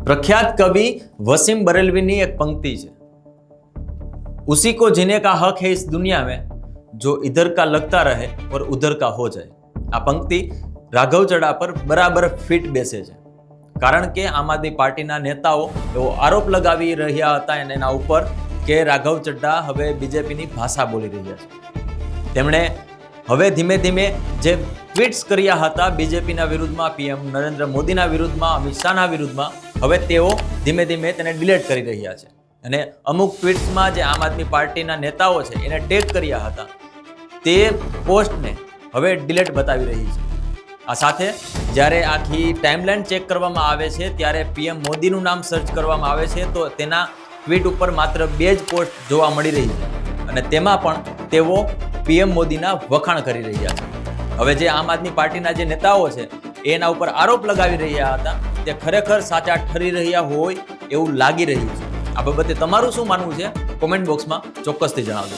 प्रख्यात कवि वसीम बरेलवी एक पंक्ति है, उसी को जीने का हक है इस दुनिया में जो इधर का लगता रहे और उधर का हो जाए। आ पंक्ति राघव चड्डा पर बराबर फिट बेसे छे, कारण के आम आदमी पार्टीना नेताओ एवो आरोप लगावी रह्या हता एना उपर के राघव चड्डा हवे बीजेपीनी भाषा बोली रह्या छे। तेमणे हवे धीमे धीमे जे ट्वीट्स कर्या हता बीजेपीना विरुद्धमां, पीएम नरेंद्र मोदीना विरुद्धमां, अमित शाहना विरुद्धमां, हवे तेओ धीमे धीमे तेने डिलीट करी रह्या छे અને અમુક ટ્વીટ્સમાં જે આમ આદમી પાર્ટીના નેતાઓ છે એને ટેગ કર્યા હતા તે પોસ્ટને હવે ડિલીટ બતાવી રહી છે। આ સાથે જ્યારે આખી ટાઈમલાઈન ચેક કરવામાં આવે છે ત્યારે પીએમ મોદીનું નામ સર્ચ કરવામાં આવે છે તો તેના ટ્વીટ ઉપર માત્ર 2 જ પોસ્ટ જોવા મળી રહી છે અને તેમાં પણ તેઓ પીએમ મોદીના વખાણ કરી રહ્યા છે। હવે જે આમ આદમી પાર્ટીના જે નેતાઓ છે એના ઉપર આરોપ લગાવી રહ્યા હતા તે ખરેખર સાચા ઠરી રહ્યા હોય એવું લાગી રહ્યું છે। આ બાબતે તમારું શું માનવું છે કોમેન્ટ બોક્સમાં ચોક્કસથી જણાવજો।